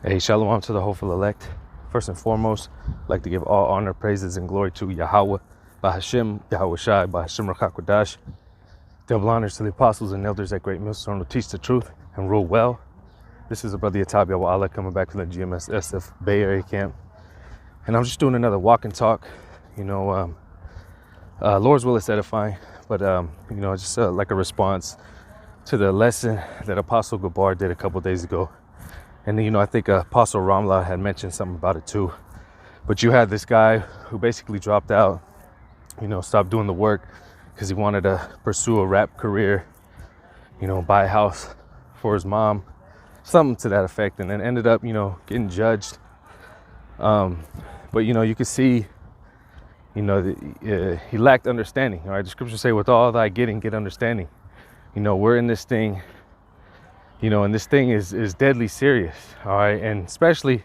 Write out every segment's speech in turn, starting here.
Hey, shalom to the hopeful elect. First and foremost, I'd like to give all honor, praises, and glory to Yahweh, Bahashem, Yahweh Shai, Bahashem Rakakwadash. Double honors to the apostles and elders at Great Millstone who teach the truth and rule well. This is a brother Yatab Yawala coming back from the GMS SF Bay Area camp. And I'm just doing another walk and talk. Lord's will is edifying, but just like a response to the lesson that Apostle Gabar did a couple days ago. And I think Apostle Ramla had mentioned something about it too. But you had this guy who basically dropped out, stopped doing the work because he wanted to pursue a rap career, buy a house for his mom, something to that effect, and then ended up, getting judged. But you could see, he lacked understanding. All right, the scriptures say, "With all thy getting, get understanding." We're in this thing. And this thing is deadly serious, all right? And especially,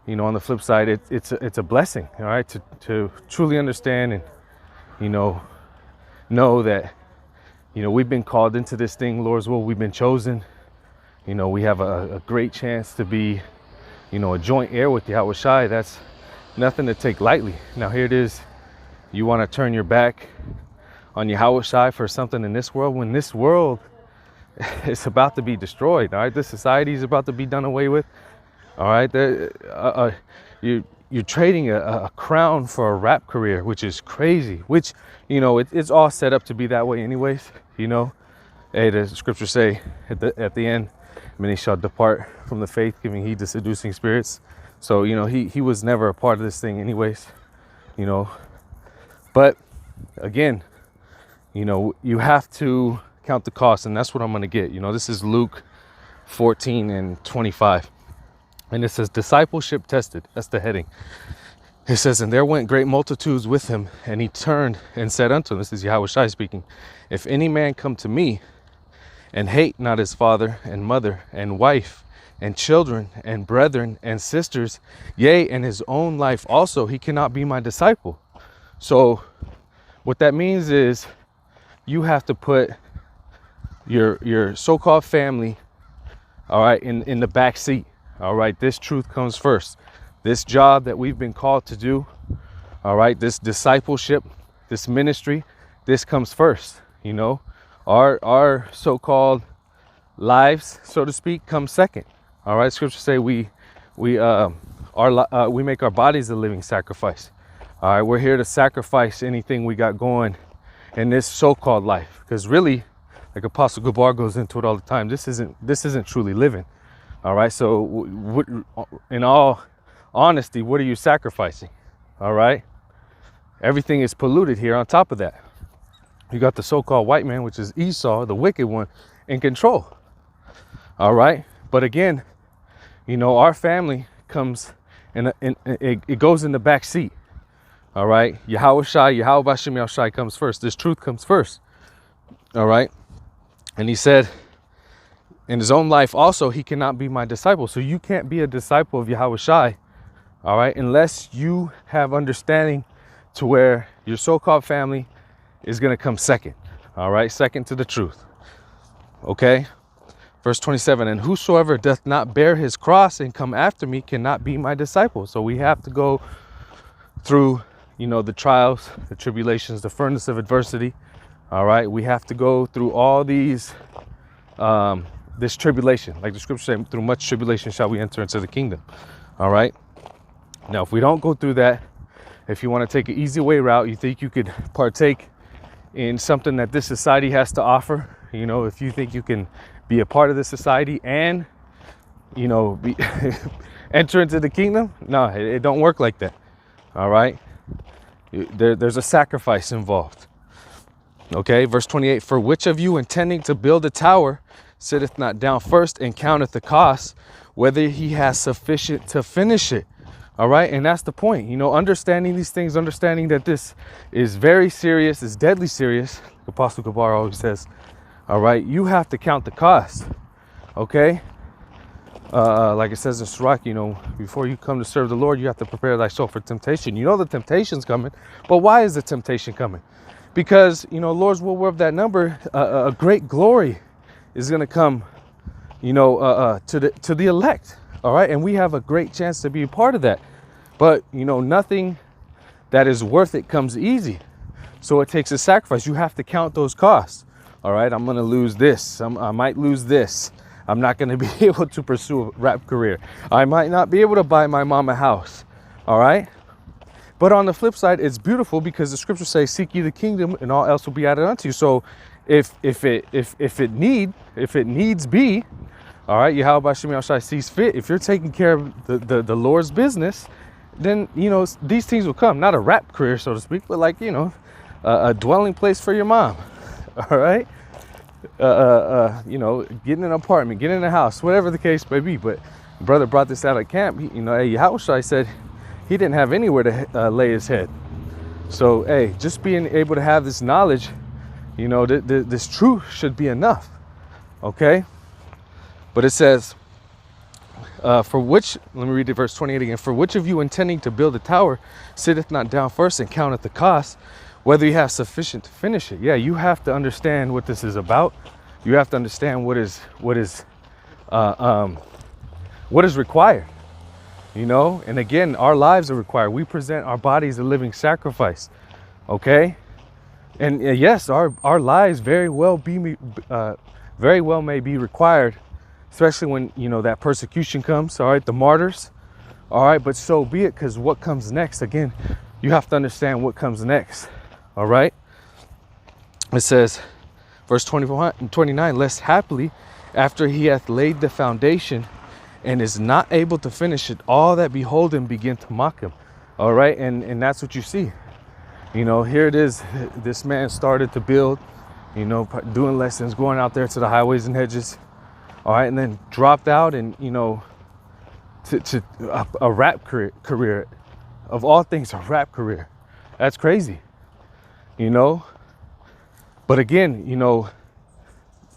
on the flip side, it's a blessing, all right, to truly understand and, know that, we've been called into this thing, Lord's will, we've been chosen. We have a great chance to be, a joint heir with Yahweh Shai. That's nothing to take lightly. Now here it is, you want to turn your back on Yahweh Shai for something in this world, when this world it's about to be destroyed, all right? This society is about to be done away with, all right? You're trading a crown for a rap career, which is crazy, which, it's all set up to be that way anyways, Hey, the scriptures say at the end, many shall depart from the faith, giving heed to seducing spirits. So, he was never a part of this thing anyways, But, again, you have to count the cost, and that's what I'm going to get. This is Luke 14:25, and it says discipleship tested. That's the heading. It says, "And there went great multitudes with him, and he turned and said unto them," this is Yahweh Shai speaking, "If any man come to me and hate not his father and mother and wife and children and brethren and sisters, yea, and his own life also, he cannot be my disciple." So what that means is you have to put your so-called family, all right, in the back seat, all right? This truth comes first. This job that we've been called to do, all right, this discipleship, this ministry, this comes first. Our so-called lives, so to speak, come second. All right, scriptures say we make our bodies a living sacrifice. All right, we're here to sacrifice anything we got going in this so-called life, because really, like Apostle Gabar goes into it all the time, this isn't truly living. All right, so in all honesty, what are you sacrificing? All right, everything is polluted here. On top of that, you got the so-called white man, which is Esau, the wicked one, in control. All right, but again, our family comes and it goes in the back seat. All right, Yahweh Shai, Yahweh Bashem Yahweh Shai comes first. This truth comes first. All right. And he said, in his own life also, he cannot be my disciple. So you can't be a disciple of Yahweh Shai, all right, unless you have understanding to where your so-called family is going to come second, all right, second to the truth, okay? Verse 27, "And whosoever doth not bear his cross and come after me cannot be my disciple." So we have to go through, the trials, the tribulations, the furnace of adversity. All right, we have to go through all these, this tribulation. Like the scripture says, through much tribulation shall we enter into the kingdom. All right. Now, if we don't go through that, if you want to take an easy way route, you think you could partake in something that this society has to offer, if you think you can be a part of this society and, enter into the kingdom, no, it don't work like that. All right. There's a sacrifice involved. Okay, verse 28, "For which of you intending to build a tower sitteth not down first and counteth the cost, whether he has sufficient to finish it?" All right, and that's the point, understanding these things, understanding that this is very serious, is deadly serious. Apostle Gabar always says, all right, you have to count the cost, okay? Like it says in Sirach, before you come to serve the Lord, you have to prepare thy soul for temptation. The temptation's coming, but why is the temptation coming? Because, Lord's will, we're of that number, a great glory is going to come, to the elect. All right. And we have a great chance to be a part of that. But, nothing that is worth it comes easy. So it takes a sacrifice. You have to count those costs. All right. I'm going to lose this. I might lose this. I'm not going to be able to pursue a rap career. I might not be able to buy my mom a house. All right. But on the flip side, it's beautiful because the scriptures say, seek ye the kingdom and all else will be added unto you. So if it needs be, all right, Yahweh Shem Yahushua sees fit, if you're taking care of the Lord's business, then, these things will come. Not a rap career, so to speak, but like, a dwelling place for your mom. All right. Getting an apartment, getting a house, whatever the case may be. But brother brought this out of camp. Yahushua said he didn't have anywhere to lay his head. So, hey, just being able to have this knowledge, this truth should be enough. Okay. But it says, let me read it, verse 28 again. For which of you intending to build a tower sitteth not down first and counteth the cost, whether you have sufficient to finish it? Yeah, you have to understand what this is about. You have to understand what is required. And again, our lives are required. We present our bodies a living sacrifice. Okay, and yes, our lives very well may be required, especially when that persecution comes. All right, the martyrs. All right, but so be it, because what comes next? Again, you have to understand what comes next. All right. It says, verse 24 and 29, lest happily, after he hath laid the foundation and is not able to finish it, all that behold him begin to mock him. All right, and that's what you see. Here it is. This man started to build, doing lessons, going out there to the highways and hedges. All right, and then dropped out and, to a rap career. Of all things, a rap career. That's crazy, But again,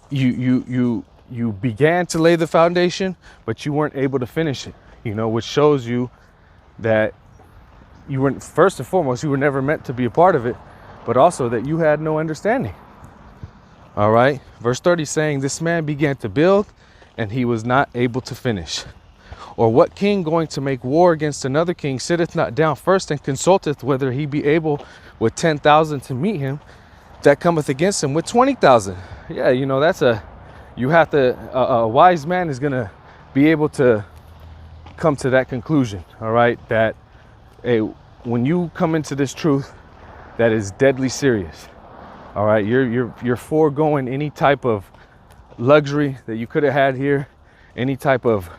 you began to lay the foundation, but you weren't able to finish it, which shows you that you weren't, first and foremost, you were never meant to be a part of it, but also that you had no understanding. All right. Verse 30 saying, this man began to build and he was not able to finish. Or what king going to make war against another king sitteth not down first and consulteth whether he be able with 10,000 to meet him that cometh against him with 20,000? Yeah, a wise man is going to be able to come to that conclusion. All right. That, hey, when you come into this truth, that is deadly serious. All right. You're foregoing any type of luxury that you could have had here, any type of,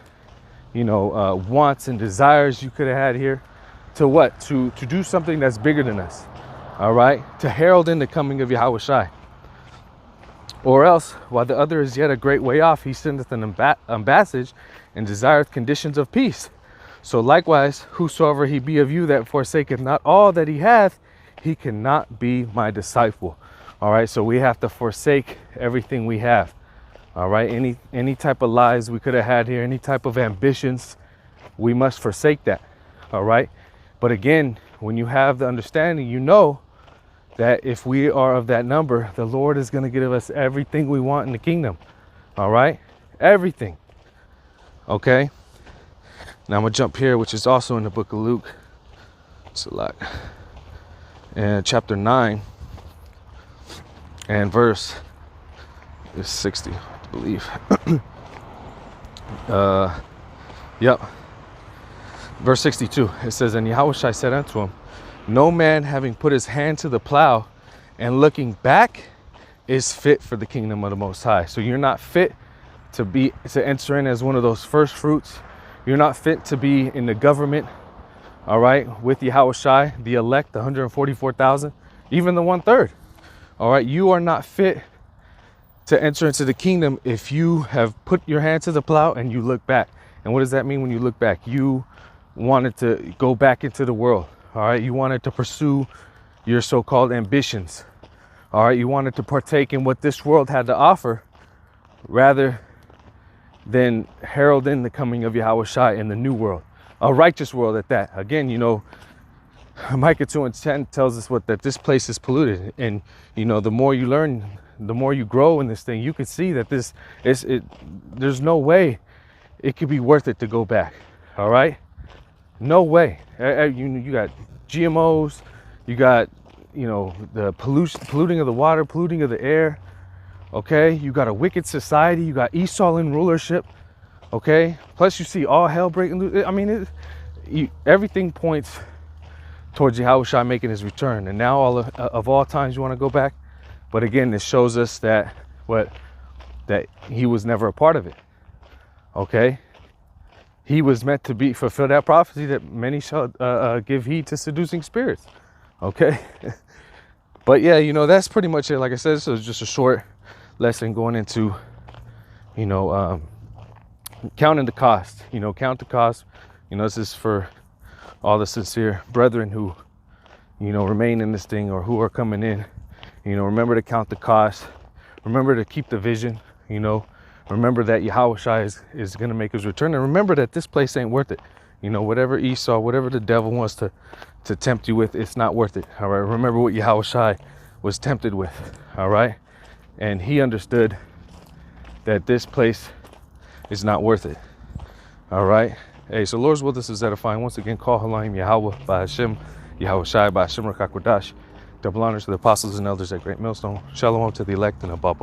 wants and desires you could have had here, to what? To do something that's bigger than us. All right. To herald in the coming of Yahushua. Or else, while the other is yet a great way off, he sendeth an ambassage and desireth conditions of peace. So likewise, whosoever he be of you that forsaketh not all that he hath, he cannot be my disciple. All right. So we have to forsake everything we have. All right. Any type of lies we could have had here, any type of ambitions, we must forsake that. All right. But again, when you have the understanding, that if we are of that number, the Lord is going to give us everything we want in the kingdom. All right. Everything. Okay. Now I'm going to jump here, which is also in the book of Luke. It's a lot. And chapter 9 and verse is 60, I believe. Yep. Verse 62, it says, and Yahushua said unto him, no man having put his hand to the plow and looking back is fit for the kingdom of the Most High. So you're not fit to enter in as one of those first fruits. You're not fit to be in the government, all right, with Yahushua, the elect, the 144,000, even the 1/3. All right, you are not fit to enter into the kingdom if you have put your hand to the plow and you look back. And what does that mean when you look back? You wanted to go back into the world. All right, you wanted to pursue your so-called ambitions. All right, you wanted to partake in what this world had to offer rather than herald in the coming of Yahushua in the new world, a righteous world at that. Again, Micah 2:10 tells us that this place is polluted. And, the more you learn, the more you grow in this thing, you can see that there's no way it could be worth it to go back. All right? No way. You got GMOs, you got, you know, the polluting of the water, polluting of the air. Okay, you got a wicked society, you got Esau in rulership. Okay, plus you see all hell breaking loose. I mean, everything points towards Yahushua making his return. And now of all times you want to go back. But again, this shows us that that he was never a part of it. Okay, he was meant to fulfill that prophecy that many shall give heed to seducing spirits. Okay, but yeah, you know, that's pretty much it. Like I said, this was just a short lesson going into, you know, counting the cost. You know, count the cost. You know, this is for all the sincere brethren who, you know, remain in this thing or who are coming in. You know, remember to count the cost. Remember to keep the vision. You know, remember that Yahushua is going to make his return. And remember that this place ain't worth it. You know, whatever Esau, whatever the devil wants to tempt you with, it's not worth it. All right. Remember what Yahushua was tempted with. All right. And he understood that this place is not worth it. All right. Hey, so Lord's will, this is edifying. Once again, call Halayim Yahweh by Hashem, Yahushua by Hashem Rakakwadash. Double honors to the apostles and elders at Great Millstone. Shalom to the elect and above.